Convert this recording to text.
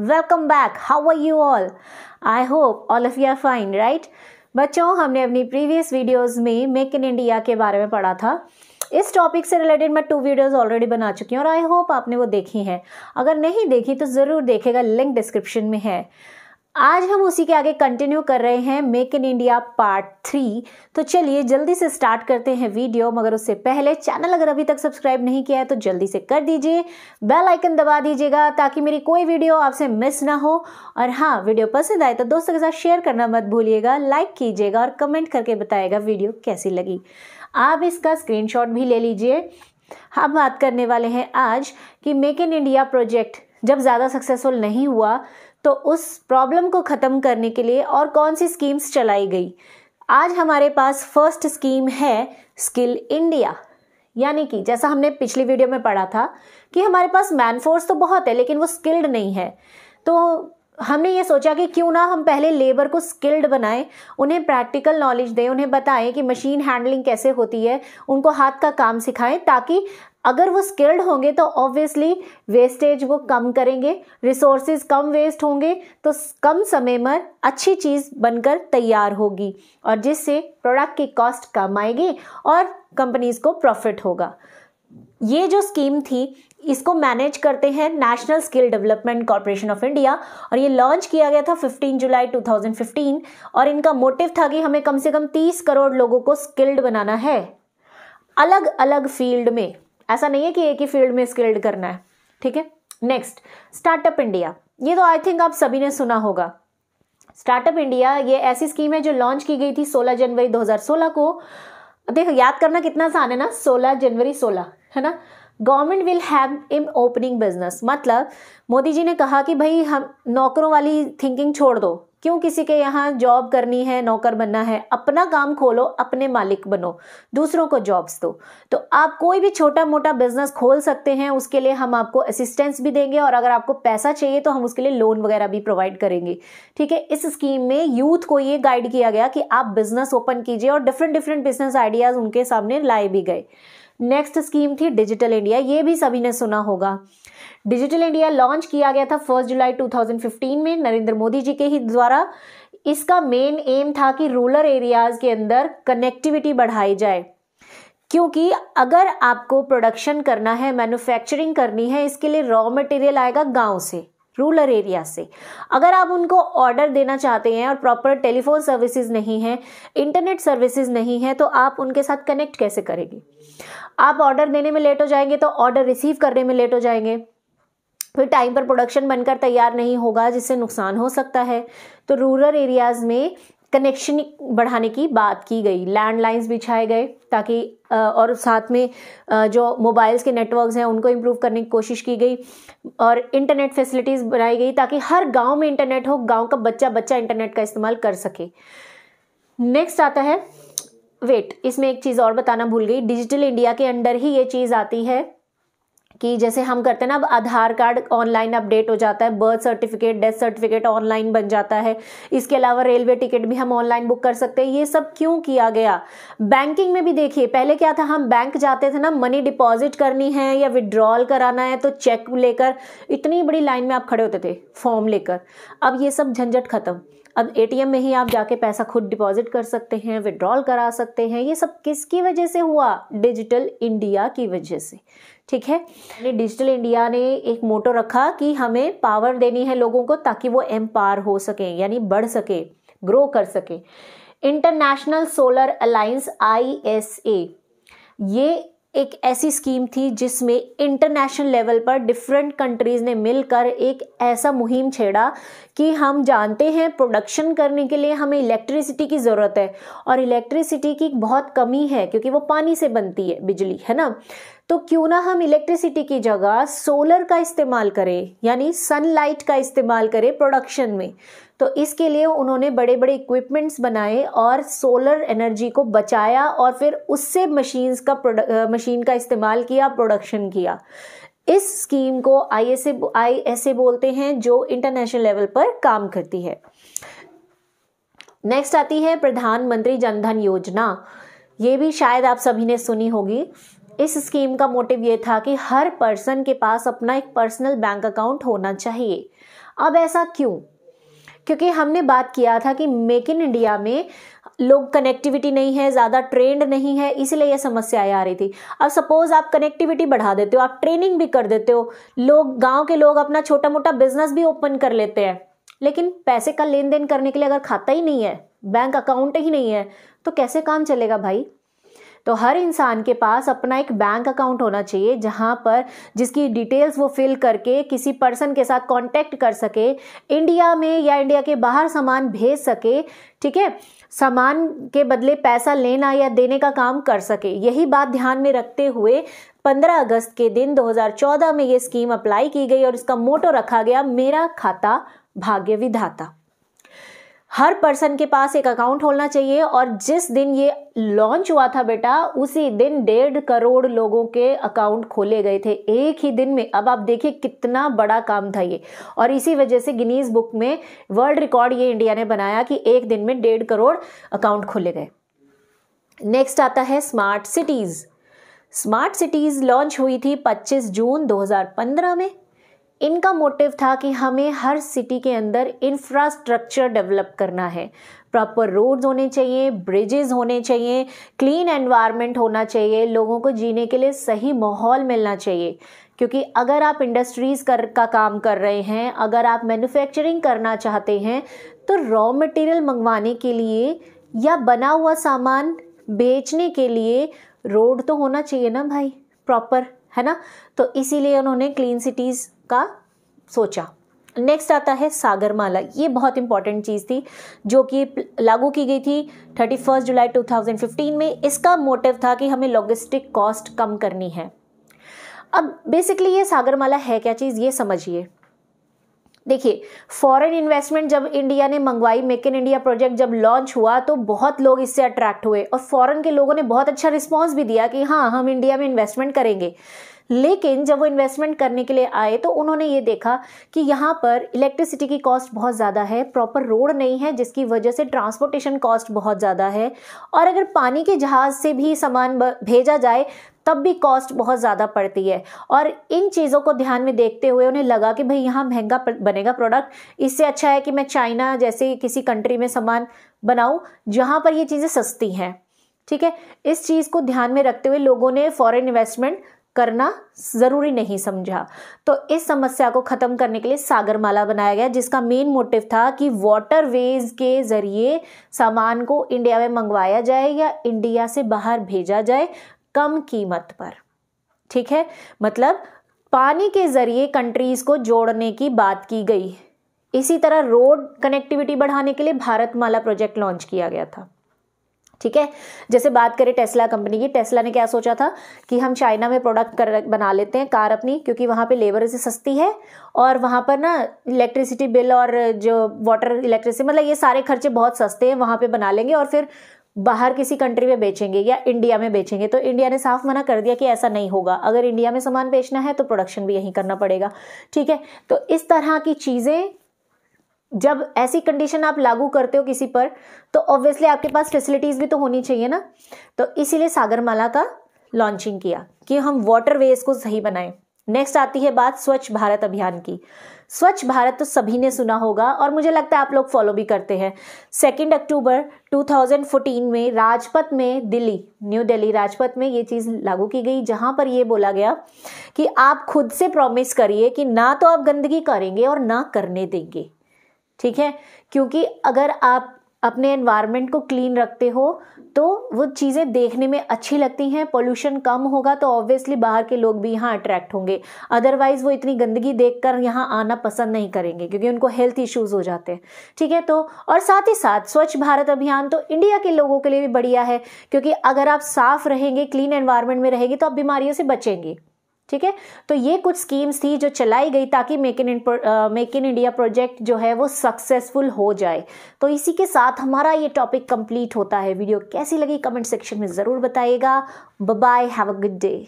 Welcome back. How are you all? I hope all of you are fine, right? बच्चों, हमने अपनी previous videos में make in India के बारे में पढ़ा था। इस टॉपिक से रिलेटेड मैं 2 वीडियोस ऑलरेडी बना चुकी हूँ और आई होप आपने वो देखी हैं। अगर नहीं देखी तो ज़रूर देखेगा, लिंक डिस्क्रिप्शन में है। आज हम उसी के आगे कंटिन्यू कर रहे हैं, मेक इन इंडिया पार्ट 3। तो चलिए जल्दी से स्टार्ट करते हैं वीडियो, मगर उससे पहले चैनल अगर अभी तक सब्सक्राइब नहीं किया है तो जल्दी से कर दीजिए, बेल आइकन दबा दीजिएगा ताकि मेरी कोई वीडियो आपसे मिस ना हो। और हाँ, वीडियो पसंद आए तो दोस्तों के साथ शेयर करना मत भूलिएगा, लाइक कीजिएगा और कमेंट करके बताइएगा वीडियो कैसी लगी। आप इसका स्क्रीनशॉट भी ले लीजिए। हम बात करने वाले हैं आज कि मेक इन इंडिया प्रोजेक्ट जब ज़्यादा सक्सेसफुल नहीं हुआ तो उस प्रॉब्लम को ख़त्म करने के लिए और कौन सी स्कीम्स चलाई गई। आज हमारे पास फर्स्ट स्कीम है स्किल इंडिया, यानी कि जैसा हमने पिछली वीडियो में पढ़ा था कि हमारे पास मैन फोर्स तो बहुत है लेकिन वो स्किल्ड नहीं है। तो हमने ये सोचा कि क्यों ना हम पहले लेबर को स्किल्ड बनाएं, उन्हें प्रैक्टिकल नॉलेज दें, उन्हें बताएं कि मशीन हैंडलिंग कैसे होती है, उनको हाथ का काम सिखाएं, ताकि अगर वो स्किल्ड होंगे तो ऑब्वियसली वेस्टेज वो कम करेंगे, रिसोर्सेज कम वेस्ट होंगे, तो कम समय में अच्छी चीज़ बनकर तैयार होगी और जिससे प्रोडक्ट की कॉस्ट कम आएगी और कंपनीज को प्रॉफिट होगा। ये जो स्कीम थी इसको मैनेज करते हैं national skill development corporation of India और ये लॉन्च किया गया था 15 जुलाई 2015 और इनका मोटिव था कि हमें कम से कम 30 करोड़ लोगों को स्किल्ड बनाना है, अलग अलग फील्ड में। ऐसा नहीं है कि एक ही फील्ड में स्किल्ड करना है, ठीक है। Next, startup India. ये तो आई थिंक आप सभी ने सुना होगा। स्टार्टअप इंडिया ये ऐसी स्कीम है जो लॉन्च की गई थी 16 जनवरी 2016 को। देखो, याद करना कितना आसान है ना, 16 जनवरी 16, है ना। Government will have in opening business, मतलब मोदी जी ने कहा कि भाई हम नौकरों वाली थिंकिंग छोड़ दो, क्यों किसी के यहाँ जॉब करनी है, नौकर बनना है, अपना काम खोलो, अपने मालिक बनो, दूसरों को जॉब्स दो। तो आप कोई भी छोटा मोटा बिजनेस खोल सकते हैं, उसके लिए हम आपको असिस्टेंस भी देंगे और अगर आपको पैसा चाहिए तो हम उसके लिए लोन वगैरह भी प्रोवाइड करेंगे, ठीक है। इस स्कीम में यूथ को ये गाइड किया गया कि आप बिजनेस ओपन कीजिए और डिफरेंट बिजनेस आइडियाज उनके सामने लाए भी गए। नेक्स्ट स्कीम थी डिजिटल इंडिया, ये भी सभी ने सुना होगा। डिजिटल इंडिया लॉन्च किया गया था 1 जुलाई 2015 में नरेंद्र मोदी जी के ही द्वारा। इसका मेन एम था कि रूरल एरियाज के अंदर कनेक्टिविटी बढ़ाई जाए, क्योंकि अगर आपको प्रोडक्शन करना है, मैन्युफैक्चरिंग करनी है, इसके लिए रॉ मटेरियल आएगा गांव से, रूरल एरिया से। अगर आप उनको ऑर्डर देना चाहते हैं और प्रॉपर टेलीफोन सर्विसेज नहीं है, इंटरनेट सर्विसेज नहीं है, तो आप उनके साथ कनेक्ट कैसे करेंगे? आप ऑर्डर देने में लेट हो जाएंगे तो ऑर्डर रिसीव करने में लेट हो जाएंगे, फिर टाइम पर प्रोडक्शन बनकर तैयार नहीं होगा जिससे नुकसान हो सकता है। तो रूरल एरियाज में कनेक्शन बढ़ाने की बात की गई, लैंडलाइंस बिछाए गए ताकि और साथ में जो मोबाइल्स के नेटवर्क्स हैं उनको इम्प्रूव करने की कोशिश की गई और इंटरनेट फैसिलिटीज़ बनाई गई ताकि हर गांव में इंटरनेट हो, गांव का बच्चा बच्चा इंटरनेट का इस्तेमाल कर सके। नेक्स्ट आता है, वेट, इसमें एक चीज़ और बताना भूल गई, डिजिटल इंडिया के अंडर ही ये चीज़ आती है कि जैसे हम करते हैं ना, अब आधार कार्ड ऑनलाइन अपडेट हो जाता है, birth certificate, death certificate online बन जाता है, इसके अलावा रेलवे टिकट भी हम ऑनलाइन बुक कर सकते हैं। ये सब क्यों किया गया? बैंकिंग में भी देखिए, पहले क्या था, हम बैंक जाते थे ना, मनी डिपॉजिट करनी है या विड्रॉल कराना है तो चेक लेकर इतनी बड़ी लाइन में आप खड़े होते थे फॉर्म लेकर। अब ये सब झंझट खत्म, अब एटीएम में ही आप जाके पैसा खुद डिपॉजिट कर सकते हैं, विड्रॉल करा सकते हैं। ये सब किसकी वजह से हुआ? डिजिटल इंडिया की वजह से, ठीक है। डिजिटल इंडिया ने एक मोटो रखा कि हमें पावर देनी है लोगों को ताकि वो एम्पावर हो सके, यानी बढ़ सके, ग्रो कर सके। इंटरनेशनल सोलर अलायंस ISA, ये एक ऐसी स्कीम थी जिसमें इंटरनेशनल लेवल पर डिफरेंट कंट्रीज ने मिलकर एक ऐसा मुहिम छेड़ा कि हम जानते हैं प्रोडक्शन करने के लिए हमें इलेक्ट्रिसिटी की ज़रूरत है और इलेक्ट्रिसिटी की बहुत कमी है क्योंकि वो पानी से बनती है बिजली, है ना। तो क्यों ना हम इलेक्ट्रिसिटी की जगह सोलर का इस्तेमाल करें, यानी सनलाइट का इस्तेमाल करें प्रोडक्शन में। तो इसके लिए उन्होंने बड़े बड़े इक्विपमेंट्स बनाए और सोलर एनर्जी को बचाया और फिर उससे मशीन का इस्तेमाल किया, प्रोडक्शन किया। इस स्कीम को ISA बोलते हैं, जो इंटरनेशनल लेवल पर काम करती है। नेक्स्ट आती है प्रधानमंत्री जनधन योजना। ये भी शायद आप सभी ने सुनी होगी। इस स्कीम का मोटिव ये था कि हर पर्सन के पास अपना एक पर्सनल बैंक अकाउंट होना चाहिए। अब ऐसा क्यों? क्योंकि हमने बात किया था कि मेक इन इंडिया में लोग कनेक्टिविटी नहीं है, ज़्यादा ट्रेंड नहीं है, इसलिए ये समस्याएं आ रही थी। अब सपोज आप कनेक्टिविटी बढ़ा देते हो, आप ट्रेनिंग भी कर देते हो, लोग गांव के लोग अपना छोटा मोटा बिजनेस भी ओपन कर लेते हैं, लेकिन पैसे का लेन देन करने के लिए अगर खाता ही नहीं है, बैंक अकाउंट ही नहीं है, तो कैसे काम चलेगा भाई? तो हर इंसान के पास अपना एक बैंक अकाउंट होना चाहिए, जहां पर जिसकी डिटेल्स वो फिल करके किसी पर्सन के साथ कांटेक्ट कर सके, इंडिया में या इंडिया के बाहर सामान भेज सके, ठीक है, सामान के बदले पैसा लेना या देने का काम कर सके। यही बात ध्यान में रखते हुए 15 अगस्त के दिन 2014 में ये स्कीम अप्लाई की गई और इसका मोटो रखा गया, मेरा खाता भाग्य विधाता। हर पर्सन के पास एक अकाउंट होना चाहिए, और जिस दिन ये लॉन्च हुआ था बेटा, उसी दिन 1.5 करोड़ लोगों के अकाउंट खोले गए थे एक ही दिन में। अब आप देखिए कितना बड़ा काम था ये, और इसी वजह से गिनीज बुक में वर्ल्ड रिकॉर्ड ये इंडिया ने बनाया कि एक दिन में 1.5 करोड़ अकाउंट खोले गए। नेक्स्ट आता है smart cities. Smart cities launch हुई थी 25 जून 2015 में। इनका मोटिव था कि हमें हर सिटी के अंदर इंफ्रास्ट्रक्चर डेवलप करना है, प्रॉपर रोड्स होने चाहिए, ब्रिजेस होने चाहिए, क्लीन एनवायरनमेंट होना चाहिए, लोगों को जीने के लिए सही माहौल मिलना चाहिए। क्योंकि अगर आप इंडस्ट्रीज का काम कर रहे हैं, अगर आप मैन्युफैक्चरिंग करना चाहते हैं, तो रॉ मटेरियल मंगवाने के लिए या बना हुआ सामान बेचने के लिए रोड तो होना चाहिए ना भाई, प्रॉपर, है ना। तो इसीलिए उन्होंने क्लीन सिटीज का सोचा। नेक्स्ट आता है सागरमाला। ये बहुत इंपॉर्टेंट चीज़ थी जो कि लागू की गई थी 31 जुलाई 2015 में। इसका मोटिव था कि हमें लॉजिस्टिक कॉस्ट कम करनी है। अब बेसिकली ये सागरमाला है क्या चीज़, ये समझिए। देखिए, फॉरेन इन्वेस्टमेंट जब इंडिया ने मंगवाई, मेक इन इंडिया प्रोजेक्ट जब लॉन्च हुआ, तो बहुत लोग इससे अट्रैक्ट हुए और फॉरेन के लोगों ने बहुत अच्छा रिस्पॉन्स भी दिया कि हाँ, हम इंडिया में इन्वेस्टमेंट करेंगे। लेकिन जब वो इन्वेस्टमेंट करने के लिए आए तो उन्होंने ये देखा कि यहाँ पर इलेक्ट्रिसिटी की कॉस्ट बहुत ज़्यादा है, प्रॉपर रोड नहीं है, जिसकी वजह से ट्रांसपोर्टेशन कॉस्ट बहुत ज़्यादा है, और अगर पानी के जहाज़ से भी सामान भेजा जाए तब भी कॉस्ट बहुत ज़्यादा पड़ती है। और इन चीज़ों को ध्यान में देखते हुए उन्हें लगा कि भाई यहाँ महंगा बनेगा प्रोडक्ट, इससे अच्छा है कि मैं चाइना जैसे किसी कंट्री में सामान बनाऊँ जहाँ पर ये चीज़ें सस्ती हैं। ठीक है, इस चीज़ को ध्यान में रखते हुए लोगों ने फॉरेन इन्वेस्टमेंट करना ज़रूरी नहीं समझा। तो इस समस्या को ख़त्म करने के लिए सागरमाला बनाया गया, जिसका मेन मोटिव था कि वाटरवेज के ज़रिए सामान को इंडिया में मंगवाया जाए या इंडिया से बाहर भेजा जाए कम कीमत पर। ठीक है, मतलब पानी के ज़रिए कंट्रीज़ को जोड़ने की बात की गई। इसी तरह रोड कनेक्टिविटी बढ़ाने के लिए भारतमाला प्रोजेक्ट लॉन्च किया गया था। ठीक है, जैसे बात करें टेस्ला कंपनी की, टेस्ला ने क्या सोचा था कि हम चाइना में प्रोडक्ट बना लेते हैं कार अपनी, क्योंकि वहाँ पे लेबर से सस्ती है और वहाँ पर ना इलेक्ट्रिसिटी बिल और जो वाटर इलेक्ट्रिसिटी, मतलब ये सारे खर्चे बहुत सस्ते हैं, वहाँ पे बना लेंगे और फिर बाहर किसी कंट्री में बेचेंगे या इंडिया में बेचेंगे। तो इंडिया ने साफ मना कर दिया कि ऐसा नहीं होगा, अगर इंडिया में सामान बेचना है तो प्रोडक्शन भी यहीं करना पड़ेगा। ठीक है, तो इस तरह की चीज़ें जब ऐसी कंडीशन आप लागू करते हो किसी पर, तो ऑब्वियसली आपके पास फैसिलिटीज़ भी तो होनी चाहिए ना। तो इसीलिए सागरमाला का लॉन्चिंग किया कि हम वाटरवेज को सही बनाएं। नेक्स्ट आती है बात स्वच्छ भारत अभियान की। स्वच्छ भारत तो सभी ने सुना होगा और मुझे लगता है आप लोग फॉलो भी करते हैं। 2 अक्टूबर 2014 में राजपथ में न्यू दिल्ली राजपथ में ये चीज़ लागू की गई, जहाँ पर ये बोला गया कि आप खुद से प्रॉमिस करिए कि ना तो आप गंदगी करेंगे और ना करने देंगे। ठीक है, क्योंकि अगर आप अपने एनवायरनमेंट को क्लीन रखते हो तो वो चीज़ें देखने में अच्छी लगती हैं, पोल्यूशन कम होगा तो ऑब्वियसली बाहर के लोग भी यहाँ अट्रैक्ट होंगे। अदरवाइज वो इतनी गंदगी देखकर यहाँ आना पसंद नहीं करेंगे क्योंकि उनको हेल्थ इश्यूज हो जाते हैं। ठीक है, तो और साथ ही साथ स्वच्छ भारत अभियान तो इंडिया के लोगों के लिए भी बढ़िया है, क्योंकि अगर आप साफ रहेंगे, क्लीन एनवायरनमेंट में रहेंगे तो आप बीमारियों से बचेंगे। ठीक है, तो ये कुछ स्कीम्स थी जो चलाई गई ताकि मेक इन इंडिया प्रोजेक्ट जो है वो सक्सेसफुल हो जाए। तो इसी के साथ हमारा ये टॉपिक कंप्लीट होता है। वीडियो कैसी लगी कमेंट सेक्शन में ज़रूर बताइएगा। Bye bye, have a good day.